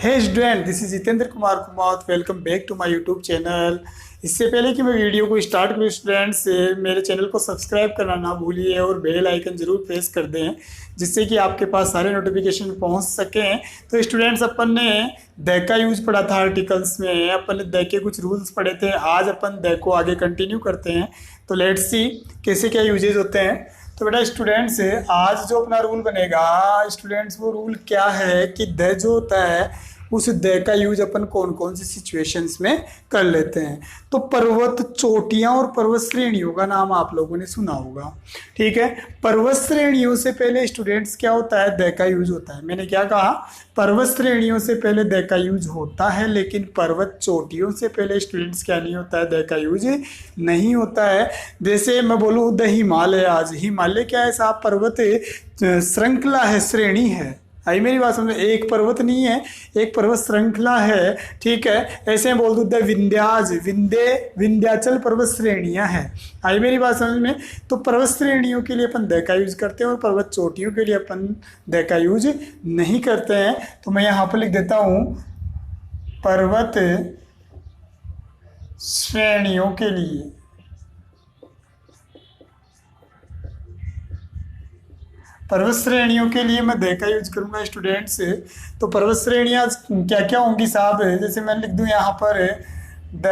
Hey student, this is Jitendra Kumar Kumar. Welcome back to my YouTube channel. इससे पहले कि मैं वीडियो को स्टार्ट करूँ स्टूडेंट्स, मेरे चैनल को सब्सक्राइब करना ना भूलिए और बेल आइकन जरूर प्रेस कर दें, जिससे कि आपके पास सारे नोटिफिकेशन पहुंच सकें। तो स्टूडेंट्स, अपन ने दै का यूज पढ़ा था आर्टिकल्स में, अपन ने दै के कुछ रूल्स पढ़े थे। आज अपन दै को आगे कंटिन्यू करते हैं। तो लेट्स सी कैसे क्या यूजेज होते हैं। तो बेटा स्टूडेंट्स, आज जो अपना रूल बनेगा स्टूडेंट्स, वो रूल क्या है कि दै जो होता है उस दै का यूज अपन कौन कौन सी सिचुएशंस में कर लेते हैं। तो पर्वत चोटियां और पर्वत श्रेणियों का नाम आप लोगों ने सुना होगा, ठीक है। पर्वत श्रेणियों से पहले स्टूडेंट्स क्या होता है, दै का यूज होता है। मैंने क्या कहा, पर्वत श्रेणियों से पहले दै का यूज होता है, लेकिन पर्वत चोटियों से पहले स्टूडेंट्स क्या नहीं होता है, दै का यूज नहीं होता है। जैसे मैं बोलूँ द हिमालयाज, हिमालय क्या है साहब, पर्वत श्रृंखला है, श्रेणी है। आई मेरी बात समझ, एक पर्वत नहीं है, एक पर्वत श्रृंखला है, ठीक है। ऐसे बोल दूँ द विंध्याज, विंध्याचल पर्वत श्रेणियां हैं। आई मेरी बात समझ में। तो पर्वत श्रेणियों के लिए अपन दै का यूज करते हैं और पर्वत चोटियों के लिए अपन दै का यूज नहीं करते हैं। तो मैं यहाँ पर लिख देता हूँ पर्वत श्रेणियों के लिए, पर्वत श्रेणियों के लिए मैं दै का यूज करूंगा स्टूडेंट्स। तो पर्वत श्रेणियां क्या क्या होंगी साहब, जैसे मैं लिख दूं यहाँ पर द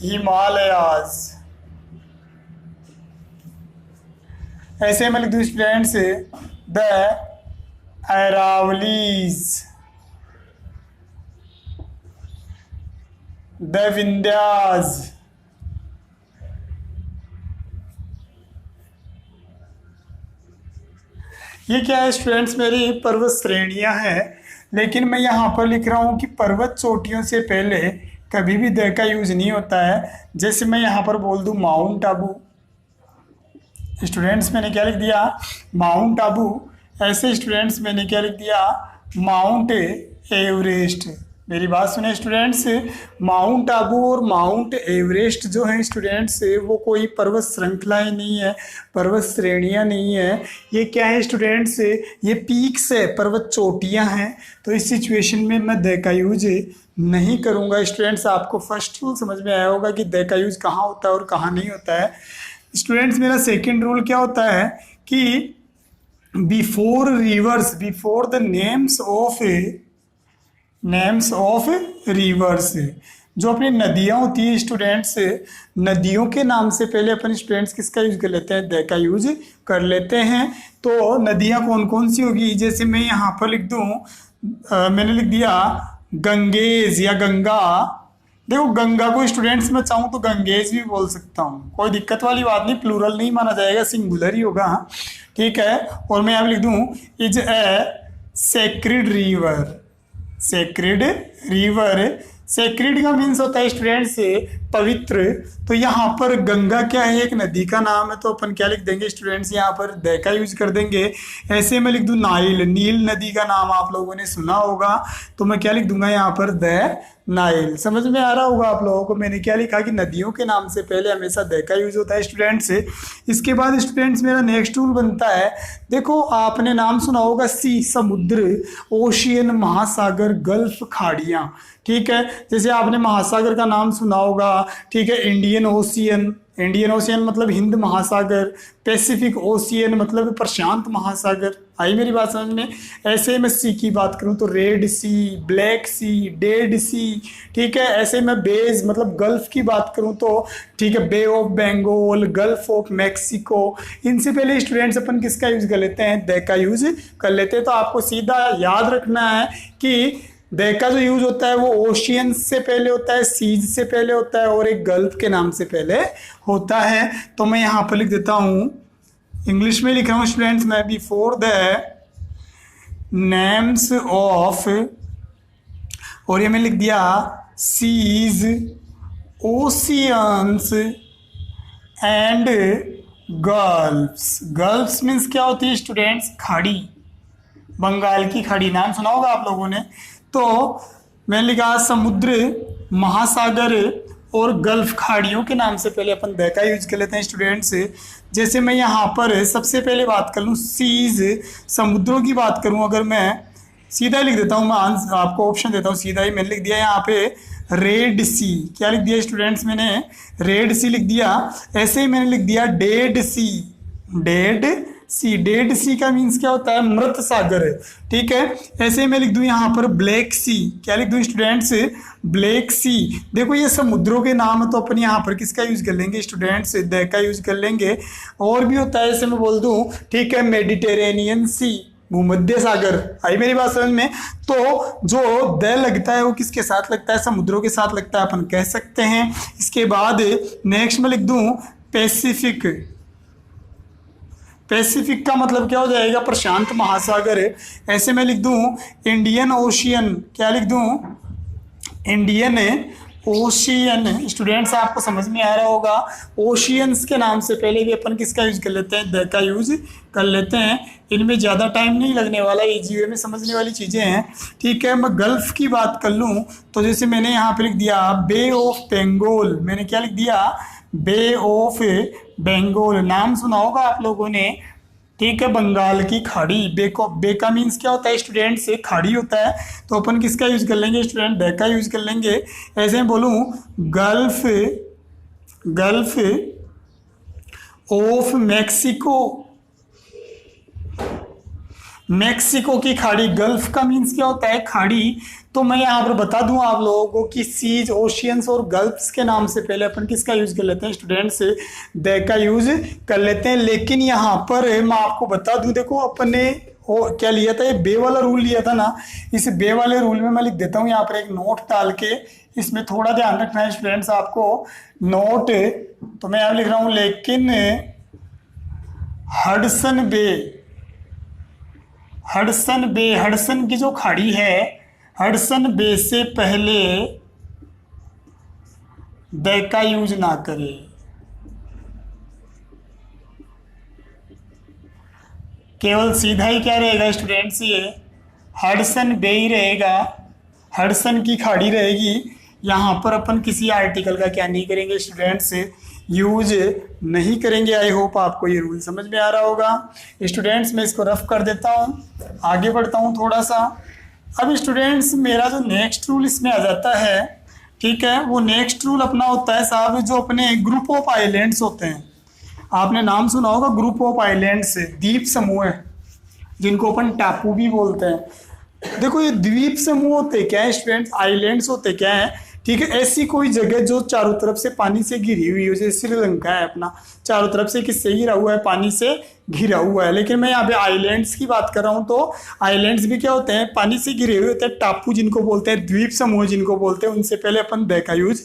हिमालयाज, ऐसे मैं लिख दूं students the Aravallis, the Vindhyas, ये क्या है स्टूडेंट्स, मेरी पर्वत श्रेणियां हैं। लेकिन मैं यहाँ पर लिख रहा हूँ कि पर्वत चोटियों से पहले कभी भी दै का यूज नहीं होता है। जैसे मैं यहाँ पर बोल दूँ माउंट आबू, स्टूडेंट्स मैंने क्या लिख दिया, माउंट आबू। ऐसे स्टूडेंट्स मैंने क्या लिख दिया, माउंट एवरेस्ट। मेरी बात सुने स्टूडेंट्स, माउंट आबू और माउंट एवरेस्ट जो है स्टूडेंट्स, वो कोई पर्वत श्रृंखलाएं नहीं है, पर्वत श्रेणियां नहीं है। ये क्या है स्टूडेंट्स, ये पीक्स है, पर्वत चोटियां हैं। तो इस सिचुएशन में मैं दै का यूज नहीं करूंगा। स्टूडेंट्स, आपको फर्स्ट रूल समझ में आया होगा कि दै का यूज कहाँ होता है और कहाँ नहीं होता है। स्टूडेंट्स, मेरा सेकेंड रूल क्या होता है कि before reverse, before the names of reverse, जो अपनी नदियां होती है स्टूडेंट्स, नदियों के नाम से पहले अपन स्टूडेंट्स किसका यूज कर लेते हैं, दै का यूज कर लेते हैं। तो नदियां कौन कौन सी होगी, जैसे मैं यहाँ पर लिख दूं, मैंने लिख दिया गंगेज या गंगा। देखो गंगा को स्टूडेंट्स मैं चाहूँ तो गंगेज भी बोल सकता हूँ, कोई दिक्कत वाली बात नहीं, प्लूरल नहीं माना जाएगा, सिंगुलर ही होगा, ठीक है। और मैं यहाँ लिख दूँ is a sacred river, sacred river, sacred का मीन्स होता है स्टूडेंट्स पवित्र। तो यहाँ पर गंगा क्या है, एक नदी का नाम है। तो अपन क्या लिख देंगे स्टूडेंट्स, यहाँ पर दै का यूज कर देंगे। ऐसे मैं लिख दूँ नाइल, नील नदी का नाम आप लोगों ने सुना होगा, तो मैं क्या लिख दूंगा यहाँ पर दै नाइल। समझ में आ रहा होगा आप लोगों को, मैंने क्या लिखा कि नदियों के नाम से पहले हमेशा दै का यूज होता है स्टूडेंट्स। इसके बाद स्टूडेंट्स मेरा नेक्स्ट रूल बनता है, देखो आपने नाम सुना होगा सी, समुद्र, ओशियन, महासागर, गल्फ, खाड़ियाँ, ठीक है। जैसे आपने महासागर का नाम सुना होगा, ठीक है, इंडियन ओशियन, इंडियन ओशियन मतलब हिंद महासागर, पैसिफिक ओशियन मतलब प्रशांत महासागर। आई मेरी बात समझ में। ऐसे मैं सी की बात करूं तो रेड सी, ब्लैक सी, डेड सी, ठीक है। ऐसे मैं बेज मतलब गल्फ की बात करूं तो ठीक है, bay of Bengal, gulf of Mexico. इनसे पहले स्टूडेंट्स अपन किसका यूज कर लेते हैं, दै का यूज कर लेते हैं। तो आपको सीधा याद रखना है कि दै का जो यूज होता है वो ओशियन से पहले होता है, सीज से पहले होता है और एक गल्फ के नाम से पहले होता है। तो मैं यहाँ पर लिख देता हूँ, इंग्लिश में लिख रहा हूँ स्टूडेंट्स मैं, बिफोर द नेम्स ऑफ, और ये मैं लिख दिया seas, oceans and gulfs. Gulfs means क्या होती है स्टूडेंट्स, खाड़ी, बंगाल की खाड़ी, नाम सुना होगा आप लोगों ने। तो मैंने लिखा समुद्र, महासागर और गल्फ खाड़ियों के नाम से पहले अपन द का यूज कर लेते हैं स्टूडेंट्स। जैसे मैं यहाँ पर सबसे पहले बात कर लूँ सीज, समुद्रों की बात करूँ अगर मैं, सीधा ही लिख देता हूँ मैं, आंसर आपको ऑप्शन देता हूँ सीधा ही। मैंने लिख दिया यहाँ पे रेड सी। क्या लिख दिया स्टूडेंट्स मैंने? रेड सी लिख दिया। ऐसे ही मैंने लिख दिया डेड सी। डेड सी, डेड सी का मीन्स क्या होता है? मृत सागर। ठीक है, ऐसे ही मैं लिख दूं यहाँ पर ब्लैक सी। क्या लिख दूं स्टूडेंट्स? ब्लैक सी। देखो ये समुद्रों के नाम है, तो अपन यहाँ पर किसका यूज कर लेंगे स्टूडेंट्स? द का यूज कर लेंगे। और भी होता है, ऐसे मैं बोल दूं, ठीक है, मेडिटेरेनियन सी, भूमध्य सागर। आई मेरी बात समझ में? तो जो द लगता है वो किसके साथ लगता है? समुद्रों के साथ लगता है, अपन कह सकते हैं। इसके बाद नेक्स्ट में लिख दूं पैसिफिक। पैसिफिक का मतलब क्या हो जाएगा? प्रशांत महासागर। ऐसे मैं लिख दूं इंडियन ओशियन। क्या लिख दूं? Indian ocean. स्टूडेंट्स आपको समझ में आ रहा होगा, ओशियंस के नाम से पहले भी अपन किसका यूज कर लेते हैं? द का यूज कर लेते हैं। इनमें ज़्यादा टाइम नहीं लगने वाला, इजी वे में समझने वाली चीज़ें हैं। ठीक है, मैं गल्फ की बात कर लूँ तो जैसे मैंने यहाँ पे लिख दिया बे ऑफ बंगाल। मैंने क्या लिख दिया? बे ऑफ बंगाल। नाम सुना होगा आप लोगों ने। ठीक है, बंगाल की खाड़ी। बे का मीन्स क्या होता है स्टूडेंट? से खाड़ी होता है, तो अपन किसका यूज कर लेंगे स्टूडेंट? द का यूज कर लेंगे। ऐसे में बोलूं gulf, gulf of Mexico. Mexico की खाड़ी। गल्फ का मीन्स क्या होता है? खाड़ी। तो मैं यहाँ पर बता दूं आप लोगों को कि सीज, ओशियंस और गल्फ्स के नाम से पहले अपन किसका यूज कर लेते हैं स्टूडेंट्स? द का यूज कर लेते हैं। लेकिन यहाँ पर मैं आपको बता दूं, देखो अपन ने क्या लिया था? ये बे वाला रूल लिया था ना। इस बे वाले रूल में मैं लिख देता हूँ यहाँ पर एक नोट डाल के। इसमें थोड़ा ध्यान रखना है स्टूडेंट्स आपको। नोट तो मैं यहाँ लिख रहा हूँ, लेकिन Hudson Bay, Hudson Bay, Hudson की जो खाड़ी है, हडसन बे से पहले द का यूज ना करें। केवल सीधा ही क्या रहेगा स्टूडेंट्स? ये हडसन बे ही रहेगा, हडसन की खाड़ी रहेगी। यहाँ पर अपन किसी आर्टिकल का क्या नहीं करेंगे स्टूडेंट्स? यूज नहीं करेंगे। आई होप आपको ये रूल समझ में आ रहा होगा स्टूडेंट्स। मैं इसको रफ कर देता हूँ, आगे बढ़ता हूँ थोड़ा सा। अब स्टूडेंट्स मेरा जो नेक्स्ट रूल इसमें आ जाता है, ठीक है, वो नेक्स्ट रूल अपना होता है साहब, जो अपने ग्रुप ऑफ आइलैंड्स होते हैं। आपने नाम सुना होगा ग्रुप ऑफ आइलैंड्स, द्वीप समूह है, जिनको अपन टापू भी बोलते हैं। देखो ये द्वीप समूह होते क्या है स्टूडेंट्स? आइलैंड्स होते क्या है? ठीक है, ऐसी कोई जगह जो चारों तरफ से पानी से घिरी हुई हो, जैसे श्रीलंका है अपना, चारों तरफ से किससे घिरा हुआ है? पानी से घिरा हुआ है। लेकिन मैं यहाँ पे आइलैंड्स की बात कर रहा हूँ, तो आइलैंड्स भी क्या होते हैं? पानी से घिरे हुए होते हैं। टापू जिनको बोलते हैं, द्वीप समूह जिनको बोलते हैं, उनसे पहले अपन द का यूज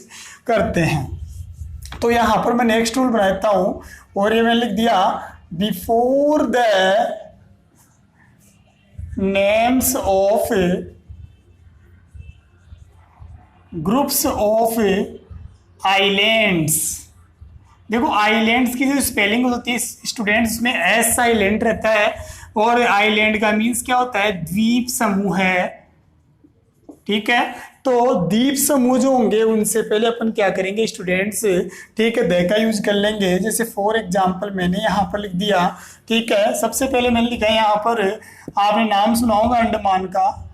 करते हैं। तो यहाँ पर मैं नेक्स्ट रूल बनाता हूँ, और ये मैंने लिख दिया before the names of groups of islands. देखो आइलैंड्स की जो स्पेलिंग होती है स्टूडेंट्स में एस साइलेंट रहता है, और आइलैंड का मीन्स क्या होता है? द्वीप समूह है। ठीक है, तो द्वीप समूह जो होंगे उनसे पहले अपन क्या करेंगे स्टूडेंट्स? ठीक है, द का यूज कर लेंगे। जैसे फॉर एग्जांपल मैंने यहाँ पर लिख दिया, ठीक है, सबसे पहले मैंने लिखा है यहाँ पर, आपने नाम सुना होगा अंडमान का।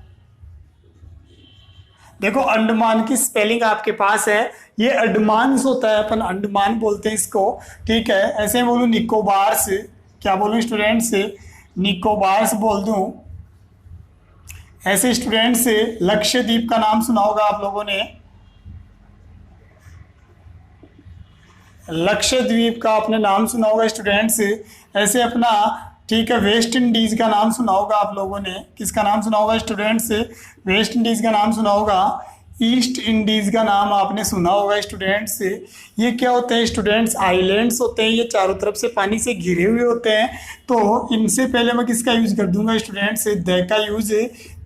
देखो अंडमान की स्पेलिंग आपके पास है, ये अंडमान्स होता है, अपन अंडमान बोलते हैं इसको। ठीक है, ऐसे बोलूँ निकोबार्स। क्या बोलूँ स्टूडेंट्स? निकोबार्स बोल दूँ। ऐसे स्टूडेंट्स लक्षद्वीप का नाम सुना होगा आप लोगों ने। लक्षद्वीप का आपने नाम सुना होगा स्टूडेंट्स। ऐसे अपना, ठीक है, वेस्ट इंडीज का नाम सुना होगा आप लोगों ने। किसका नाम सुना होगा स्टूडेंट्स? वेस्ट इंडीज का नाम सुना होगा। ईस्ट इंडीज का नाम आपने सुना होगा स्टूडेंट्स। ये क्या होते हैं स्टूडेंट्स? आइलैंड्स होते हैं, ये चारों तरफ से पानी से घिरे हुए होते हैं। तो इनसे पहले मैं किसका यूज कर दूंगा स्टूडेंट्स? द का यूज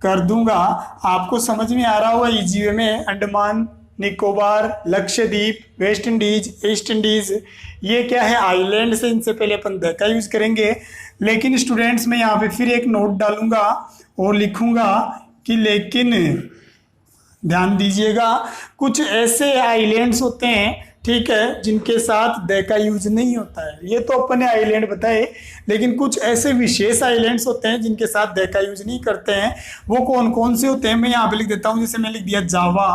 कर दूंगा। आपको समझ में आ रहा होगा इजी वे में। Andaman, Nicobar, Lakshadweep, West Indies, east Indies, ये क्या है? आइलैंड से। इनसे पहले अपन द का यूज करेंगे। लेकिन स्टूडेंट्स मैं यहाँ पे फिर एक नोट डालूंगा और लिखूंगा कि लेकिन ध्यान दीजिएगा, कुछ ऐसे आइलैंड्स होते हैं, ठीक है, जिनके साथ द का यूज नहीं होता है। ये तो अपन ने आइलैंड बताए, लेकिन कुछ ऐसे विशेष आइलैंड्स होते हैं जिनके साथ द का यूज नहीं करते हैं। वो कौन कौन से होते हैं मैं यहाँ पे लिख देता हूँ। जैसे मैं लिख दिया जावा,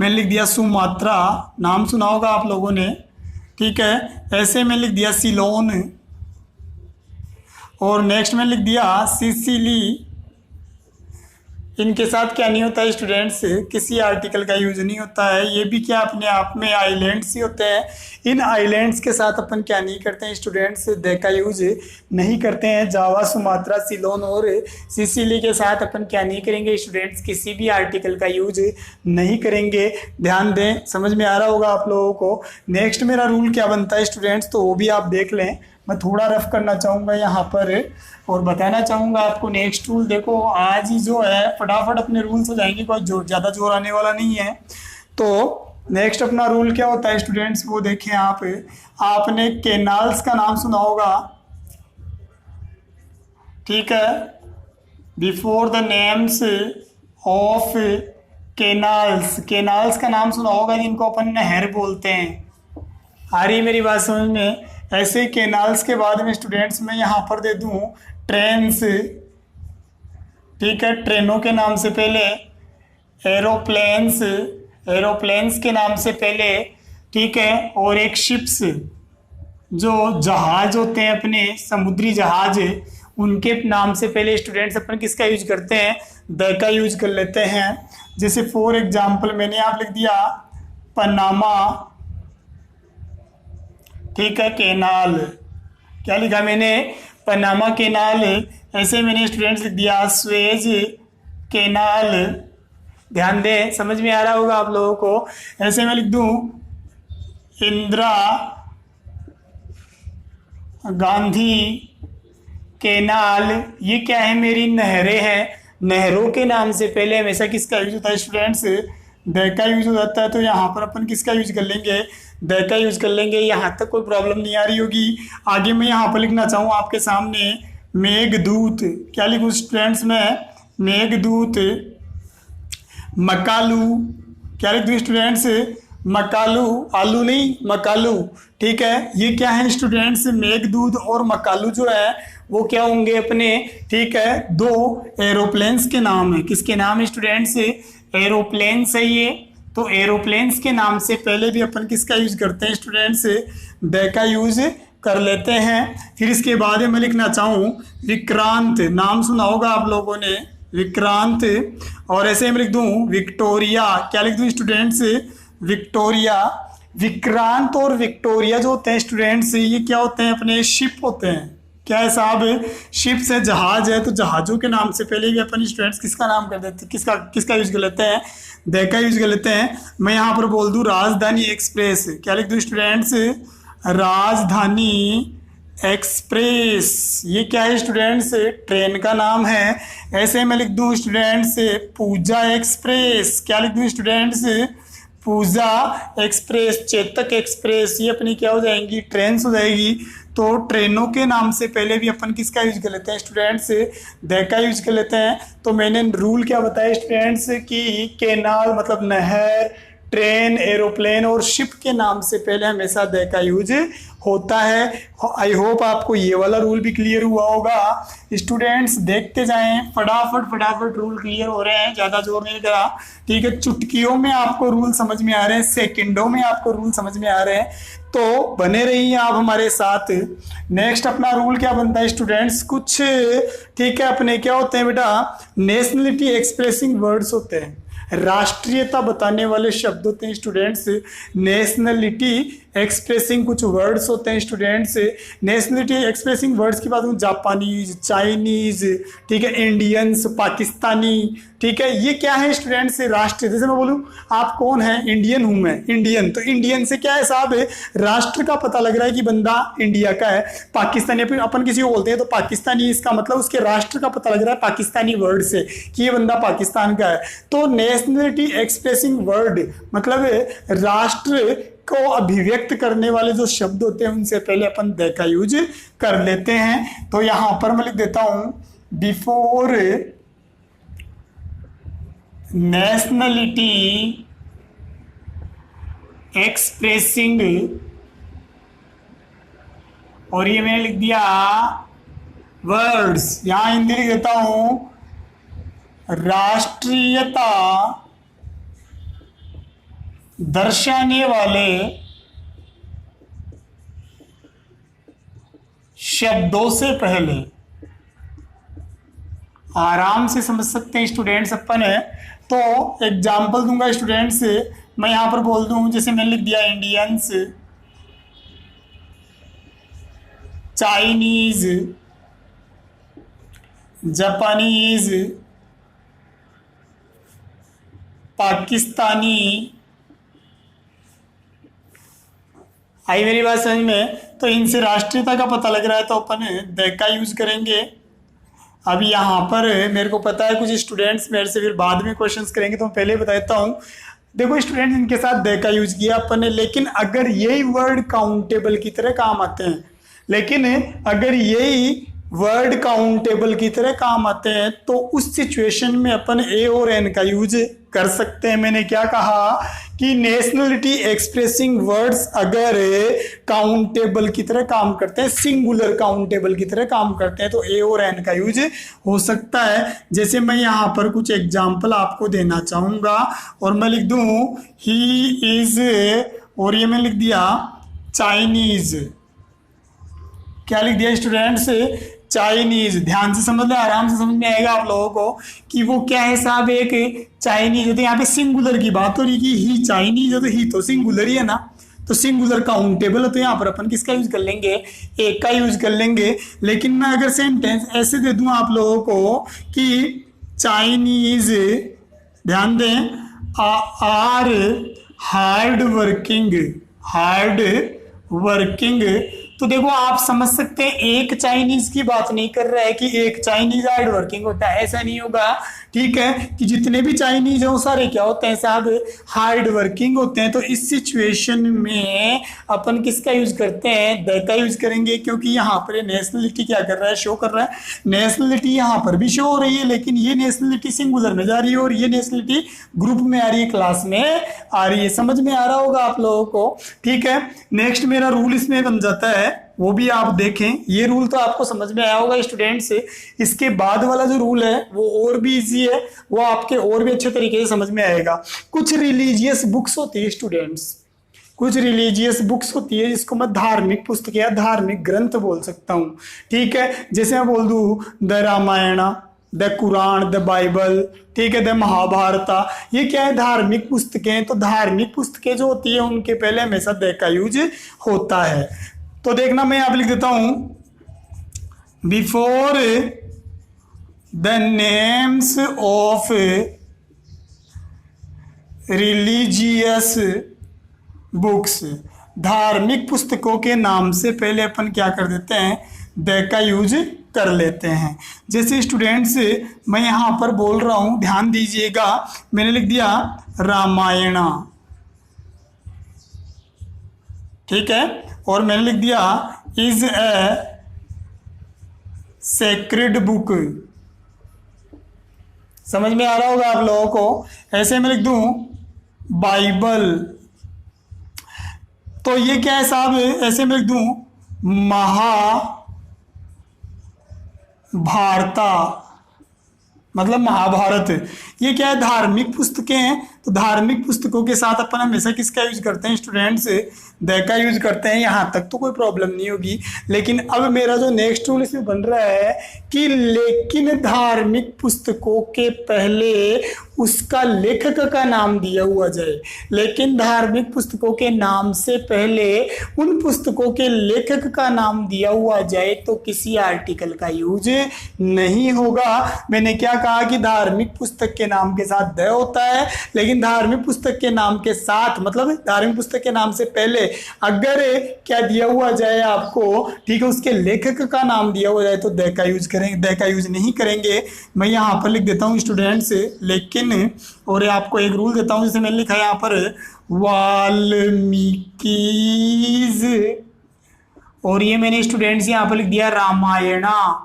मैंने लिख दिया सुमात्रा, नाम सुना होगा आप लोगों ने, ठीक है। ऐसे में लिख दिया सिलोन, और नेक्स्ट में लिख दिया सिसिली। इनके साथ क्या नहीं होता है स्टूडेंट्स, किसी आर्टिकल का यूज नहीं होता है। ये भी क्या अपने आप में आइलैंड्स ही होते हैं। इन आइलैंड्स के साथ अपन क्या नहीं करते हैं स्टूडेंट्स, द का यूज नहीं करते हैं। जावा, सुमात्रा, सिलोन और सिसिली के साथ अपन क्या नहीं करेंगे स्टूडेंट्स, किसी भी आर्टिकल का यूज नहीं करेंगे। ध्यान दें, समझ में आ रहा होगा आप लोगों को। नेक्स्ट मेरा रूल क्या बनता है स्टूडेंट्स, तो वो भी आप देख लें। मैं थोड़ा रफ करना चाहूँगा यहाँ पर और बताना चाहूँगा आपको। नेक्स्ट रूल देखो, आज ही जो है फटाफट अपने रूल्स हो जाएंगे, कोई ज़्यादा जोर आने वाला नहीं है। तो नेक्स्ट अपना रूल क्या होता है स्टूडेंट्स, वो देखें आप। आपने केनाल्स का नाम सुना होगा, ठीक है। Before the names of canals, canals का नाम सुना होगा जिनको अपन नहर बोलते हैं। आ रही मेरी बात समझ में। ऐसे केनाल्स के बाद में स्टूडेंट्स मैं यहाँ पर दे दूँ ट्रेन्स, ठीक है। ट्रेनों के नाम से पहले एरोप्लेन्स, एरोप्लेन्स के नाम से पहले, ठीक है। और एक शिप्स, जो जहाज होते हैं अपने समुद्री जहाज, उनके नाम से पहले स्टूडेंट्स अपन किसका यूज करते हैं, द का यूज कर लेते हैं। जैसे फॉर एग्जाम्पल मैंने यहाँ लिख दिया पनामा, ठीक है, केनाल। क्या लिखा मैंने, पनामा केनाल। ऐसे मैंने स्टूडेंट्स लिख दिया स्वेज केनाल। ध्यान दें, समझ में आ रहा होगा आप लोगों को। ऐसे मैं लिख दूं इंदिरा गांधी केनाल। ये क्या है, मेरी नहरें हैं। नहरों के नाम से पहले हमेशा किसका यूज होता है स्टूडेंट्स, द का यूज हो जाता है। तो यहाँ पर अपन किसका यूज कर लेंगे, द का यूज कर लेंगे। यहाँ तक कोई प्रॉब्लम नहीं आ रही होगी। आगे मैं यहाँ पर लिखना चाहूँ आपके सामने मेघदूत। क्या लिखूँ स्टूडेंट्स में, मेघदूत। मकालू, क्या लिख दूँ स्टूडेंट्स, मकालू, आलू नहीं मकालू, ठीक है। ये क्या है स्टूडेंट्स, मेघदूत और मकालू जो है वो क्या होंगे अपने, ठीक है, दो एरोप्लेन्स के नाम है। किसके नाम है स्टूडेंट्स, एरोप्लेन्स है ये। तो एरोप्लेन्स के नाम से पहले भी अपन किसका यूज करते हैं स्टूडेंट्स, द का यूज कर लेते हैं। फिर इसके बाद मैं लिखना चाहूँ विक्रांत, नाम सुना होगा आप लोगों ने, विक्रांत। और ऐसे मैं लिख दूँ विक्टोरिया। क्या लिख दूँ स्टूडेंट्स, विक्टोरिया। विक्रांत और विक्टोरिया जो होते हैं स्टूडेंट्स, ये क्या होते हैं, अपने शिप होते हैं। क्या है साहब, शिप्स है, जहाज है। तो जहाजों के नाम से पहले भी अपन स्टूडेंट्स किसका नाम कर देते हैं, किसका किसका यूज कर लेते हैं, द का यूज कर लेते हैं। मैं यहाँ पर बोल दूँ राजधानी एक्सप्रेस। क्या लिख दूँ स्टूडेंट्स, राजधानी एक्सप्रेस। ये क्या है स्टूडेंट्स, ट्रेन का नाम है। ऐसे मैं लिख दूँ स्टूडेंट्स पूजा एक्सप्रेस। क्या लिख दूँ स्टूडेंट्स, पूजा एक्सप्रेस। चेतक एक्सप्रेस, ये अपनी क्या हो जाएंगी, ट्रेन्स हो जाएगी। तो ट्रेनों के नाम से पहले भी अपन किसका यूज कर लेते हैं स्टूडेंट्स, द का यूज कर लेते हैं। तो मैंने रूल क्या बताया स्टूडेंट्स कि केनाल मतलब नहर, ट्रेन, एरोप्लेन और शिप के नाम से पहले हमेशा द का यूज होता है। आई होप आपको ये वाला रूल भी क्लियर हुआ होगा। स्टूडेंट्स देखते जाएं, फटाफट फटाफट रूल क्लियर हो रहे हैं, ज़्यादा जोर नहीं लगा, ठीक है। चुटकियों में आपको रूल समझ में आ रहे हैं, सेकंडों में आपको रूल समझ में आ रहे हैं। तो बने रहिए आप हमारे साथ। नेक्स्ट अपना रूल क्या बनता है स्टूडेंट्स, कुछ ठीक है अपने क्या होते हैं बेटा, नेशनलिटी एक्सप्रेसिंग वर्ड्स होते हैं, राष्ट्रीयता बताने वाले शब्द होते हैं स्टूडेंट्स। नेशनलिटी एक्सप्रेसिंग कुछ वर्ड्स होते हैं स्टूडेंट्स। नेशनलिटी एक्सप्रेसिंग वर्ड्स की बात करूँ, जापानीज, चाइनीज, ठीक है, इंडियंस, पाकिस्तानी, ठीक है। ये क्या है स्टूडेंट्स, राष्ट्र। जैसे मैं बोलूँ आप कौन है, इंडियन हूँ मैं, इंडियन। तो इंडियन से क्या है साहब, राष्ट्र का पता लग रहा है कि बंदा इंडिया का है। पाकिस्तानी अपन किसी को बोलते हैं तो पाकिस्तानी, इसका मतलब उसके राष्ट्र का पता लग रहा है पाकिस्तानी वर्ड से कि ये बंदा पाकिस्तान का है। तो नेशनलिटी एक्सप्रेसिंग वर्ड मतलब राष्ट्र को अभिव्यक्त करने वाले जो शब्द होते हैं उनसे पहले अपन द का यूज कर लेते हैं। तो यहां पर मैं लिख देता हूं बिफोर नेशनलिटी एक्सप्रेसिंग, और ये मैंने लिख दिया वर्ड्स, यहां हिंदी लिख देता हूं राष्ट्रीयता दर्शाने वाले शब्दों से पहले। आराम से समझ सकते हैं स्टूडेंट्स अपन है। तो एग्जाम्पल दूंगा स्टूडेंट्स, मैं यहां पर बोल दूं, जैसे मैंने लिख दिया इंडियंस, चाइनीज, जापानीज, पाकिस्तानी। आई मेरी बात समझ में? तो इनसे राष्ट्रीयता का पता लग रहा है तो अपन द का यूज करेंगे। अब यहाँ पर मेरे को पता है कुछ स्टूडेंट्स मेरे से फिर बाद में क्वेश्चंस करेंगे, तो मैं पहले बता देता हूँ। देखो स्टूडेंट्स, इनके साथ द का यूज किया अपन ने, लेकिन अगर यही वर्ड काउंटेबल की तरह काम आते हैं, लेकिन अगर यही वर्ड काउंटेबल की तरह काम आते हैं तो उस सिचुएशन में अपन ए और एन का यूज कर सकते हैं। मैंने क्या कहा कि नेशनलिटी एक्सप्रेसिंग वर्ड्स अगर काउंटेबल की तरह काम करते हैं, सिंगुलर काउंटेबल की तरह काम करते हैं, तो ए और एन का यूज हो सकता है। जैसे मैं यहाँ पर कुछ एग्जाम्पल आपको देना चाहूंगा, और मैं लिख दूं ही इज, और ये मैं लिख दिया चाइनीज। क्या लिख दिया स्टूडेंट्स? चाइनीज। ध्यान से समझ ले, आराम से समझ में आएगा आप लोगों को कि वो क्या है साहब, एक चाइनीज है। तो यहाँ पे सिंगुलर की बात हो रही कि ही चाइनीज है, तो ही तो सिंगुलर ही है ना, तो सिंगुलर काउंटेबल है, तो यहाँ पर अपन किसका यूज कर लेंगे? एक का यूज कर लेंगे। लेकिन मैं अगर सेंटेंस ऐसे दे दूं आप लोगों को कि चाइनीज, ध्यान दें, आर हार्ड वर्किंग, तो देखो आप समझ सकते हैं एक चाइनीज की बात नहीं कर रहा है कि एक चाइनीज हार्ड वर्किंग होता है, ऐसा नहीं होगा। ठीक है कि जितने भी चाइनीज हैं वो सारे क्या होते हैं साहब? हार्ड वर्किंग होते हैं। तो इस सिचुएशन में अपन किसका यूज करते हैं? द का यूज करेंगे, क्योंकि यहाँ पर नेशनलिटी क्या कर रहा है? शो कर रहा है। नेशनलिटी यहाँ पर भी शो हो रही है, लेकिन ये नेशनलिटी सिंगुलर में जा रही है और ये नेशनलिटी ग्रुप में आ रही है, क्लास में आ रही है। समझ में आ रहा होगा आप लोगों को? ठीक है, नेक्स्ट मेरा रूल इसमें बन जाता है, वो भी आप देखें। ये रूल तो आपको समझ में आया होगा स्टूडेंट्स। इसके बाद वाला जो रूल है वो और भी इजी है, वो आपके और भी अच्छे तरीके से समझ में आएगा। कुछ रिलीजियस बुक्स होती है स्टूडेंट्स, कुछ रिलीजियस बुक्स होती है जिसको मैं धार्मिक पुस्तक या धार्मिक ग्रंथ बोल सकता हूँ। ठीक है, जैसे मैं बोल दूँ the Ramayana, the Quran, the Bible, ठीक है, द महाभारता, ये क्या है? धार्मिक पुस्तकें। तो धार्मिक पुस्तकें जो होती है उनके पहले हमेशा द का यूज होता है। तो देखना मैं यहाँ पे लिख देता हूं, before the names of religious books, धार्मिक पुस्तकों के नाम से पहले अपन क्या कर देते हैं? द का यूज कर लेते हैं। जैसे स्टूडेंट्स मैं यहाँ पर बोल रहा हूं, ध्यान दीजिएगा, मैंने लिख दिया रामायण, ठीक है, और मैंने लिख दिया इज ए सेक्रेड बुक। समझ में आ रहा होगा आप लोगों को? ऐसे मैं लिख दूं बाइबल, तो ये क्या है साहब? ऐसे मैं लिख दूं महाभारता, मतलब महाभारत। ये क्या है? धार्मिक पुस्तकें हैं। तो धार्मिक पुस्तकों के साथ अपन हमेशा किसका यूज करते हैं स्टूडेंट्स? द का यूज करते हैं। यहाँ तक तो कोई प्रॉब्लम नहीं होगी। लेकिन अब मेरा जो नेक्स्ट रूल इसमें बन रहा है कि लेकिन धार्मिक पुस्तकों के पहले उसका लेखक का नाम दिया हुआ जाए। लेकिन धार्मिक पुस्तकों के नाम से पहले उन पुस्तकों के लेखक का नाम दिया हुआ जाए तो किसी आर्टिकल का यूज नहीं होगा। मैंने क्या कहा कि धार्मिक पुस्तक के नाम के साथ द होता है, लेकिन धार्मिक पुस्तक के नाम के साथ, मतलब धार्मिक पुस्तक के नाम से पहले अगर क्या दिया हुआ जाए आपको, ठीक है, उसके लेखक का नाम दिया हुआ जाए तो द का यूज करेंगे, द का यूज नहीं करेंगे। मैं यहाँ पर लिख देता हूँ स्टूडेंट्स लेकिन, और आपको एक रूल देता हूँ जैसे मैंने लिखा है यहाँ पर वाल्मीकिज, और ये मैंने स्टूडेंट्स यहाँ पर लिख दिया रामायणा।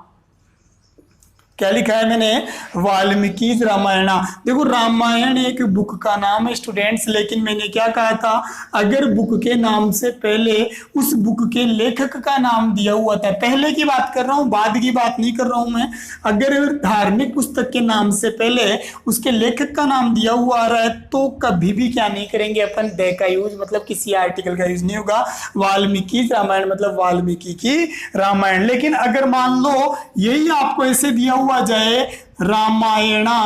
क्या लिखा है मैंने, वाल्मीकि रामायणा। देखो रामायण एक बुक का नाम है स्टूडेंट्स, लेकिन मैंने क्या कहा था, अगर बुक के नाम से पहले उस बुक के लेखक का नाम दिया हुआ था, पहले की बात कर रहा हूँ, बाद की बात नहीं कर रहा हूं मैं, अगर धार्मिक पुस्तक के नाम से पहले उसके लेखक का नाम दिया हुआ आ रहा है तो कभी भी क्या नहीं करेंगे अपन, द का यूज, मतलब किसी आर्टिकल का यूज नहीं होगा। वाल्मीकि रामायण मतलब वाल्मीकि की रामायण। लेकिन अगर मान लो यही आपको ऐसे दिया हुआ जाए रामायणा,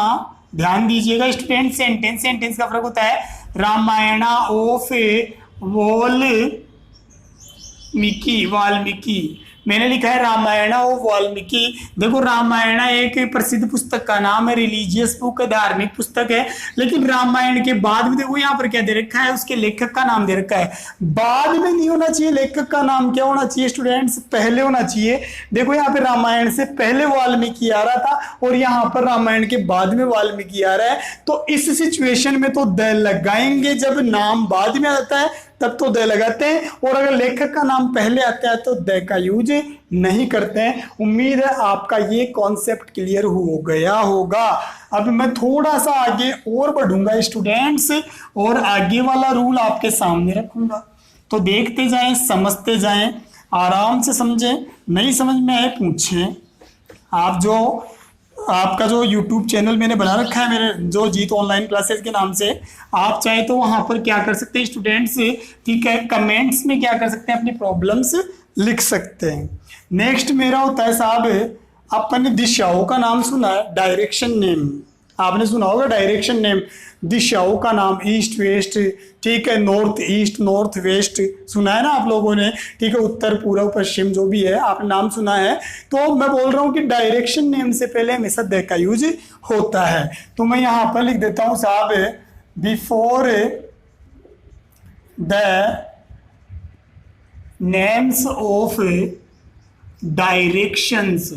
ध्यान दीजिएगा स्टूडेंट, सेंटेंस सेंटेंस का फर्क होता है, रामायणा ऑफ वाल्मीकि, वाल्मीकि मैंने लिखा है रामायण ऑफ वाल्मीकि। देखो रामायण एक प्रसिद्ध पुस्तक का नाम है, रिलीजियस बुक, धार्मिक पुस्तक है, लेकिन रामायण के बाद में देखो यहाँ पर क्या दे रखा है, उसके लेखक का नाम दे रखा है। बाद में नहीं होना चाहिए, लेखक का नाम क्या होना चाहिए स्टूडेंट्स, पहले होना चाहिए। देखो यहाँ पे रामायण से पहले वाल्मीकि आ रहा था और यहाँ पर रामायण के बाद में वाल्मीकि आ रहा है, तो इस सिचुएशन में तो द लगाएंगे, जब नाम बाद में आता है तब तो द लगाते हैं, और अगर लेखक का नाम पहले आता है तो द का यूज नहीं करते हैं। उम्मीद है आपका ये कॉन्सेप्ट क्लियर हो गया होगा। अब मैं थोड़ा सा आगे और बढ़ूंगा स्टूडेंट्स, और आगे वाला रूल आपके सामने रखूंगा, तो देखते जाएं, समझते जाएं, आराम से समझें, नहीं समझ में आए पूछें। आपका जो YouTube चैनल मैंने बना रखा है मेरे, जो जीत ऑनलाइन क्लासेस के नाम से, आप चाहे तो वहां पर क्या कर सकते हैं स्टूडेंट्स, ठीक है, कमेंट्स में क्या कर सकते हैं, अपनी प्रॉब्लम्स लिख सकते हैं। नेक्स्ट मेरा होता है साहब, अपन ने दिशाओं का नाम सुना है, डायरेक्शन नेम, आपने सुना होगा डायरेक्शन नेम, दिशाओं का नाम, ईस्ट वेस्ट, ठीक है, नॉर्थ ईस्ट नॉर्थ वेस्ट, सुना है ना आप लोगों ने, ठीक है, उत्तर पूर्व पश्चिम जो भी है आपने नाम सुना है। तो मैं बोल रहा हूँ कि डायरेक्शन नेम से पहले हमेशा द का यूज होता है, तो मैं यहाँ पर लिख देता हूँ साहब, before the names of directions,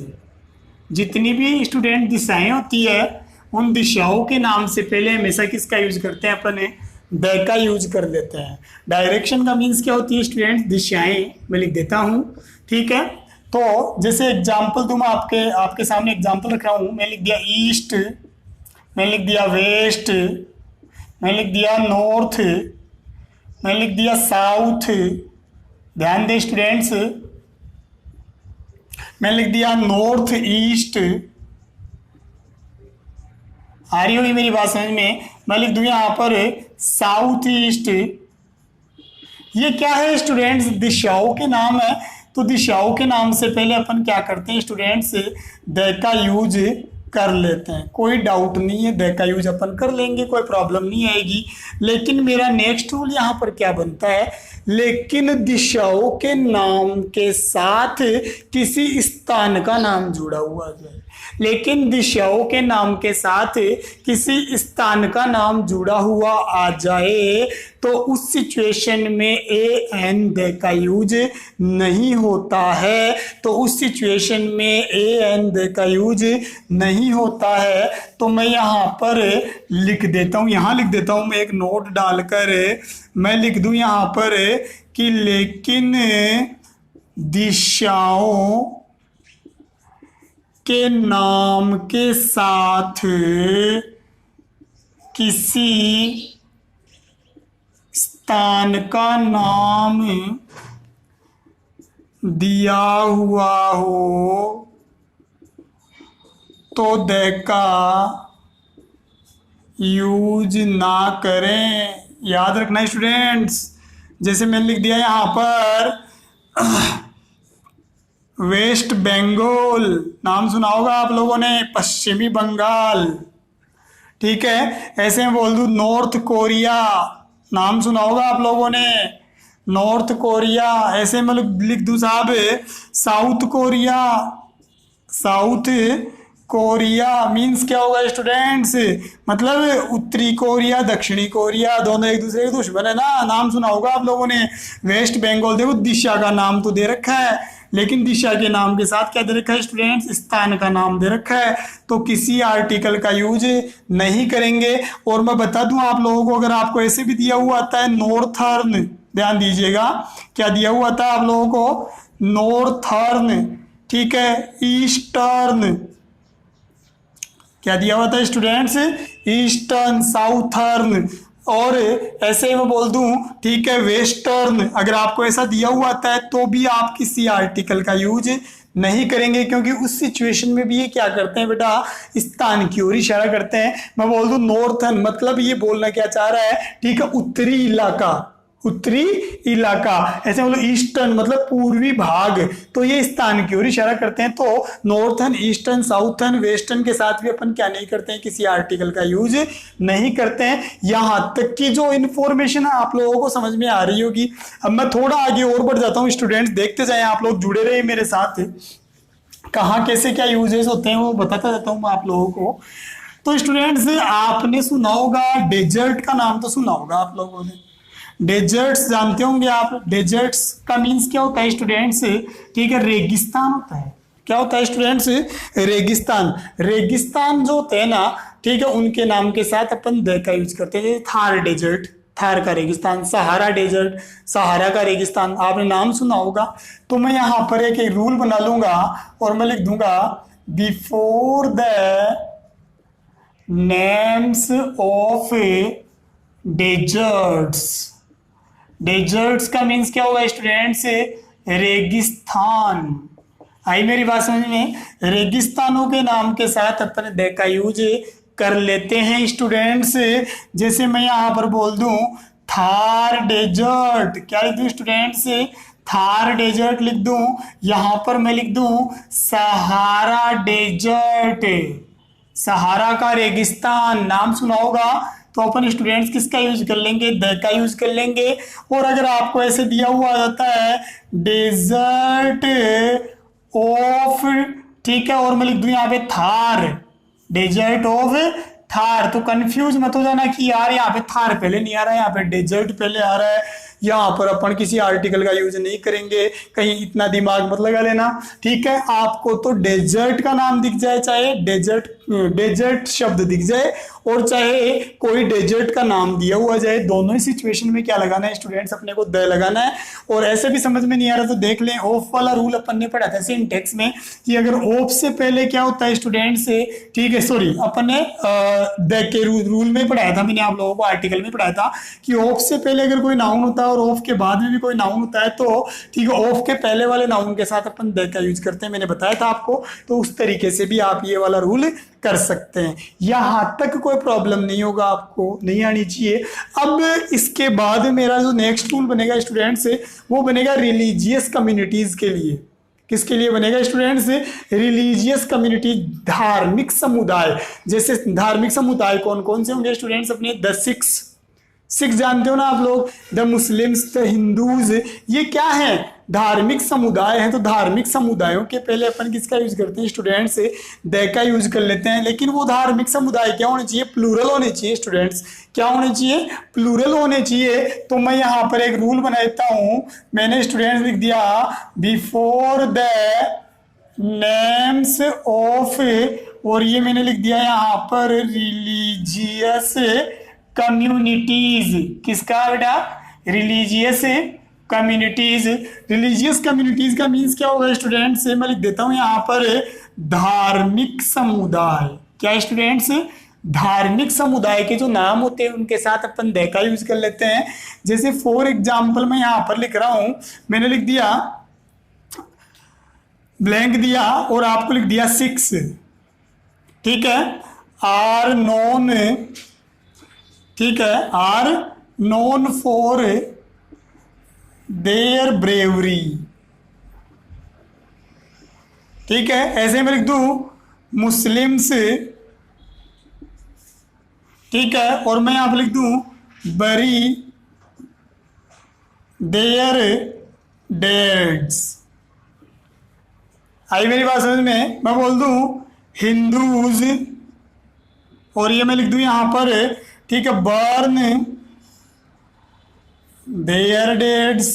जितनी भी स्टूडेंट दिशाएं होती है उन दिशाओं के नाम से पहले हमेशा किसका यूज करते हैं, अपने द का यूज कर लेते हैं। डायरेक्शन का मीन्स क्या होती है स्टूडेंट्स, दिशाएं, मैं लिख देता हूं, ठीक है। तो जैसे एग्जांपल दूं, मैं आपके सामने एग्जांपल रख रहा हूं, मैं लिख दिया ईस्ट, मैं लिख दिया वेस्ट, मैं लिख दिया नॉर्थ, मैं लिख दिया साउथ, ध्यान दें स्टूडेंट्स, मैं लिख दिया नॉर्थ ईस्ट, आ रही होगी मेरी बात समझ में। मैं लिख दूं यहाँ पर साउथ ईस्ट। ये क्या है स्टूडेंट्स, दिशाओं के नाम है, तो दिशाओं के नाम से पहले अपन क्या करते हैं स्टूडेंट्स, द का यूज कर लेते हैं, कोई डाउट नहीं है, द का यूज अपन कर लेंगे, कोई प्रॉब्लम नहीं आएगी। लेकिन मेरा नेक्स्ट रूल यहाँ पर क्या बनता है, लेकिन दिशाओं के नाम के साथ किसी स्थान का नाम जुड़ा हुआ है, लेकिन दिशाओं के नाम के साथ किसी स्थान का नाम जुड़ा हुआ आ जाए तो उस सिचुएशन में ए एन द का यूज नहीं होता है, तो उस सिचुएशन में ए एन द का यूज नहीं होता है। तो मैं यहाँ पर लिख देता हूँ, यहाँ लिख देता हूँ मैं एक नोट डालकर, मैं लिख दूँ यहाँ पर कि लेकिन दिशाओं के नाम के साथ किसी स्थान का नाम दिया हुआ हो तो द का यूज ना करें। याद रखना स्टूडेंट्स, जैसे मैंने लिख दिया यहाँ पर वेस्ट बंगाल, नाम सुना होगा आप लोगों ने, पश्चिमी बंगाल, ठीक है। ऐसे में बोल दूं नॉर्थ कोरिया, नाम सुना होगा आप लोगों ने, नॉर्थ कोरिया। ऐसे में लिख दूं साहब south Korea, south Korea means क्या होगा स्टूडेंट्स, मतलब उत्तरी कोरिया दक्षिणी कोरिया दोनों एक दूसरे के दुश्मन है ना, नाम सुना होगा आप लोगों ने। वेस्ट बंगाल, देखो दिशा का नाम तो दे रखा है, लेकिन दिशा के नाम के साथ क्या दे रखा है स्टूडेंट्स, स्थान का नाम दे रखा है, तो किसी आर्टिकल का यूज नहीं करेंगे। और मैं बता दूं आप लोगों को, अगर आपको ऐसे भी दिया हुआ आता है नॉर्थर्न, ध्यान दीजिएगा क्या दिया हुआ था आप लोगों को, नॉर्थर्न, ठीक है, ईस्टर्न, क्या दिया हुआ था स्टूडेंट्स, ईस्टर्न, साउथर्न, और ऐसे ही मैं बोल दूं ठीक है वेस्टर्न, अगर आपको ऐसा दिया हुआ आता है तो भी आप किसी आर्टिकल का यूज नहीं करेंगे, क्योंकि उस सिचुएशन में भी ये क्या करते हैं बेटा, स्थान की ओर इशारा करते हैं। मैं बोल दूं नॉर्थर्न, मतलब ये बोलना क्या चाह रहा है, ठीक है उत्तरी इलाका, उत्तरी इलाका। ऐसे मतलब ईस्टर्न मतलब पूर्वी भाग, तो ये स्थान की ओर इशारा करते हैं। तो नॉर्थर्न, ईस्टर्न, साउथर्न, वेस्टर्न के साथ भी अपन क्या नहीं करते हैं, किसी आर्टिकल का यूज नहीं करते हैं। यहां तक की जो इन्फॉर्मेशन है आप लोगों को समझ में आ रही होगी। अब मैं थोड़ा आगे और बढ़ जाता हूं, स्टूडेंट्स देखते जाएं, आप लोग जुड़े रहे मेरे साथ, कहाँ कैसे क्या यूजेस होते हैं वो बताता जाता हूं मैं आप लोगों को। तो स्टूडेंट्स आपने सुना होगा डेजर्ट का नाम, तो सुना होगा आप लोगों ने, डेजर्ट्स जानते होंगे आप। डेजर्ट्स का मीन्स क्या होता है स्टूडेंट्स, ठीक है रेगिस्तान होता है। क्या होता है स्टूडेंट्स, रेगिस्तान। रेगिस्तान जो होते हैं ना, ठीक है उनके नाम के साथ अपन द का यूज करते हैं, जैसे थार डेजर्ट, थार का रेगिस्तान, सहारा डेजर्ट, सहारा का रेगिस्तान, आपने नाम सुना होगा। तो मैं यहाँ पर एक रूल बना लूंगा और मैं लिख दूंगा before the names of deserts. Deserts का मीन्स क्या होगा स्टूडेंट्स, रेगिस्तान। आई मेरी बात समझ में, रेगिस्तानों के नाम के साथ अपन द का यूज कर लेते हैं स्टूडेंट्स। जैसे मैं यहां पर बोल दूं थार डेजर्ट, क्या लिख दूं स्टूडेंट्स, थार डेजर्ट लिख दूं। यहां पर मैं लिख दूं सहारा डेजर्ट, सहारा का रेगिस्तान, नाम सुना होगा। तो अपन स्टूडेंट्स किसका यूज कर लेंगे, द का यूज कर लेंगे। और अगर आपको ऐसे दिया हुआ जाता है डेजर्ट ऑफ, ठीक है, और मैं लिख दूं यहाँ पे थार, डेजर्ट ऑफ थार, तो कंफ्यूज मत हो जाना कि यार यहाँ पे थार पहले नहीं आ रहा है, यहाँ पे डेजर्ट पहले आ रहा है। यहाँ पर अपन किसी आर्टिकल का यूज नहीं करेंगे, कहीं इतना दिमाग मत लगा लेना, ठीक है। आपको तो डेजर्ट का नाम दिख जाए, चाहे डेजर्ट, डेजर्ट शब्द दिख जाए, और चाहे कोई डेजर्ट का नाम दिया हुआ जाए, दोनों ही सिचुएशन में क्या लगाना है स्टूडेंट्स, अपने को द लगाना है। और ऐसे भी समझ में नहीं आ रहा तो देख लें, ऑफ वाला रूल अपन ने पढ़ा था सिंटेक्स में, कि अगर ऑफ से पहले क्या होता है स्टूडेंट्स, ठीक है सॉरी अपन ने द के रूल में पढ़ाया था, मैंने आप लोगों को आर्टिकल में पढ़ाया था कि ऑफ से पहले अगर कोई नाउन होता है और ऑफ के बाद में भी कोई नाउन होता है, तो ठीक है ऑफ के पहले वाले नाउन के साथ अपन द का यूज करते हैं, मैंने बताया था आपको। तो उस तरीके से भी आप ये वाला रूल कर सकते हैं, यहां तक कोई प्रॉब्लम नहीं होगा, आपको नहीं आनी चाहिए। अब इसके बाद मेरा जो नेक्स्ट रूल बनेगा स्टूडेंट्स, वो बनेगा रिलीजियस कम्युनिटीज के लिए। किसके लिए बनेगा स्टूडेंट्स, रिलीजियस कम्युनिटी, धार्मिक समुदाय। जैसे धार्मिक समुदाय कौन कौन से होंगे स्टूडेंट्स, अपने द सिख जानते हो ना आप लोग, द मुस्लिम्स, द हिंदूज, ये क्या है, धार्मिक समुदाय है। तो धार्मिक समुदायों के पहले अपन किसका यूज करते हैं स्टूडेंट्स, द का यूज कर लेते हैं। लेकिन वो धार्मिक समुदाय क्या होने चाहिए, प्लूरल होने चाहिए स्टूडेंट्स, क्या होने चाहिए, प्लूरल होने चाहिए। तो मैं यहाँ पर एक रूल बना देता हूँ, मैंने स्टूडेंट्स लिख दिया बिफोर द नेम्स ऑफ, और ये मैंने लिख दिया यहाँ पर रिलीजियस कम्युनिटीज। किसका बेटा, रिलीजियस कम्युनिटीज। रिलीजियस कम्युनिटीज का मीन्स क्या होगा स्टूडेंट्स, मैं लिख देता हूं यहां पर धार्मिक समुदाय। क्या स्टूडेंट्स, धार्मिक समुदाय के जो नाम होते हैं उनके साथ अपन द का यूज कर लेते हैं। जैसे फॉर एग्जाम्पल मैं यहां पर लिख रहा हूं, मैंने लिख दिया ब्लैंक दिया और आपको लिख दिया 6, ठीक है, आर नोन, ठीक है, are known for their bravery, ठीक है। ऐसे में लिख दूं मुस्लिम्स, ठीक है, और मैं यहां पर लिख दूं बरी देयर डेड्स। आई मेरी बात समझ में, मैं बोल दूं हिंदूज, और ये मैं लिख दूं यहां पर, ठीक है, बर्न देयर डेड्स।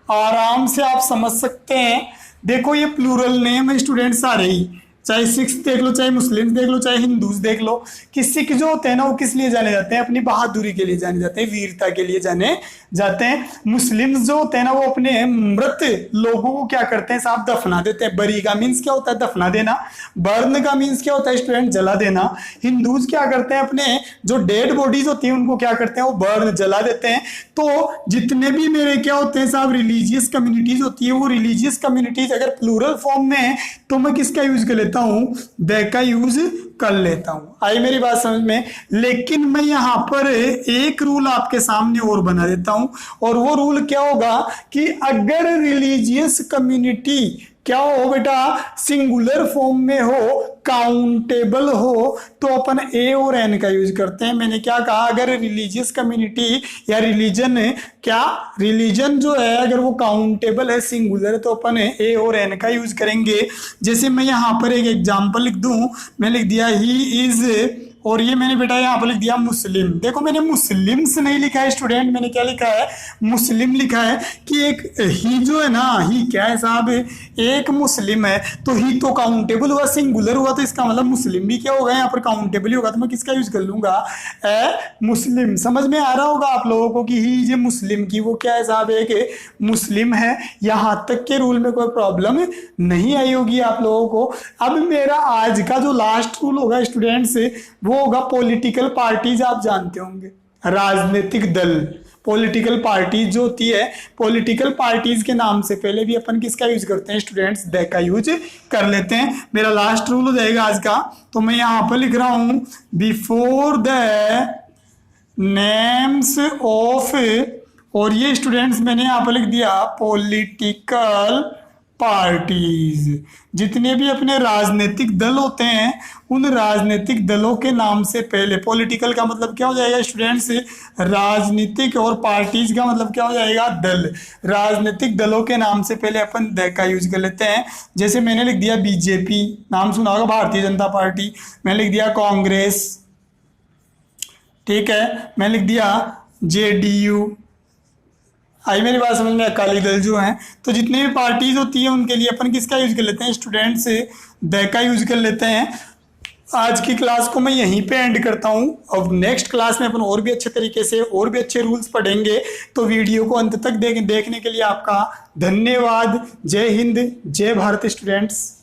आराम से आप समझ सकते हैं। देखो ये प्लूरल नेम है स्टूडेंट्स सारे ही, चाहे सिख्स देख लो, चाहे मुस्लिम देख लो, चाहे हिंदूज देख लो, कि सिख जो होते हैं ना वो किस लिए जाने जाते हैं? अपनी बहादुरी के लिए जाने जाते हैं, वीरता के लिए जाने जाते हैं। मुस्लिम जो होते हैं ना वो अपने मृत लोगों को क्या करते हैं साहब? दफना देते हैं। बरी का मीन्स क्या होता है? दफना देना। बर्न का मीन्स क्या होता है स्टूडेंट? जला देना। हिंदूज क्या करते हैं? अपने जो डेड बॉडीज होती हैं उनको क्या करते हैं? वो बर्न, जला देते हैं। तो जितने भी मेरे क्या होते हैं साहब रिलीजियस कम्युनिटीज होती है, वो रिलीजियस कम्युनिटीज अगर प्लूरल फॉर्म में है तो मैं किसका यूज कर लेता हूं? द का यूज कर लेता हूं। आई मेरी बात समझ में? लेकिन मैं यहां पर एक रूल आपके सामने और बना देता हूं, और वो रूल क्या होगा कि अगर रिलीजियस कम्युनिटी क्या हो बेटा? सिंगुलर फॉर्म में हो, काउंटेबल हो, तो अपन ए और एन का यूज करते हैं। मैंने क्या कहा? अगर रिलीजियस कम्युनिटी या रिलीजन, क्या रिलीजन जो है अगर वो काउंटेबल है, सिंगुलर, तो अपन ए और एन का यूज करेंगे। जैसे मैं यहां पर एक एग्जांपल लिख दूं, मैं लिख दिया ही इज, और ये मैंने बेटा यहाँ पर लिख दिया मुस्लिम। देखो मैंने मुस्लिम्स नहीं लिखा है स्टूडेंट, मैंने क्या लिखा है? मुस्लिम लिखा है। कि एक ही जो है ना, ही क्या है साहब? एक मुस्लिम है, तो ही तो काउंटेबल हुआ, सिंगुलर हुआ, तो इसका मतलब मुस्लिम भी क्या होगा? यहाँ पर काउंटेबल ही होगा। तो मैं किसका यूज कर लूंगा? ए मुस्लिम। समझ में आ रहा होगा आप लोगों को कि ही जो मुस्लिम की वो क्या है साहब? एक मुस्लिम है। यहाँ तक के रूल में कोई प्रॉब्लम नहीं आई होगी आप लोगों को। अब मेरा आज का जो लास्ट रूल होगा स्टूडेंट्स, वो होगा पॉलिटिकल पार्टीज। आप जानते होंगे राजनीतिक दल, पॉलिटिकल पार्टीज जो होती है, पॉलिटिकल पार्टीज के नाम से पहले भी अपन किसका यूज करते हैं स्टूडेंट्स? द का यूज कर लेते हैं। मेरा लास्ट रूल हो जाएगा आज का, तो मैं यहां पर लिख रहा हूं बिफोर द नेम्स ऑफ, और ये स्टूडेंट्स मैंने यहां पर लिख दिया पॉलिटिकल पार्टीज। जितने भी अपने राजनीतिक दल होते हैं उन राजनीतिक दलों के नाम से पहले, पॉलिटिकल का मतलब क्या हो जाएगा स्टूडेंट्स? राजनीतिक, और पार्टीज का मतलब क्या हो जाएगा? दल। राजनीतिक दलों के नाम से पहले अपन द का यूज कर लेते हैं। जैसे मैंने लिख दिया बीजेपी, नाम सुना होगा, भारतीय जनता पार्टी। मैंने लिख दिया कांग्रेस, ठीक है। मैं लिख दिया जेडीयू। आई मेरी बात समझ में? अकाली दल जो हैं। तो जितने भी पार्टीज होती है उनके लिए अपन किसका यूज कर लेते हैं स्टूडेंट्स? द का यूज कर लेते हैं। आज की क्लास को मैं यहीं पे एंड करता हूं। अब नेक्स्ट क्लास में अपन और भी अच्छे तरीके से और भी अच्छे रूल्स पढ़ेंगे। तो वीडियो को अंत तक देखने के लिए आपका धन्यवाद। जय हिंद, जय भारत स्टूडेंट्स।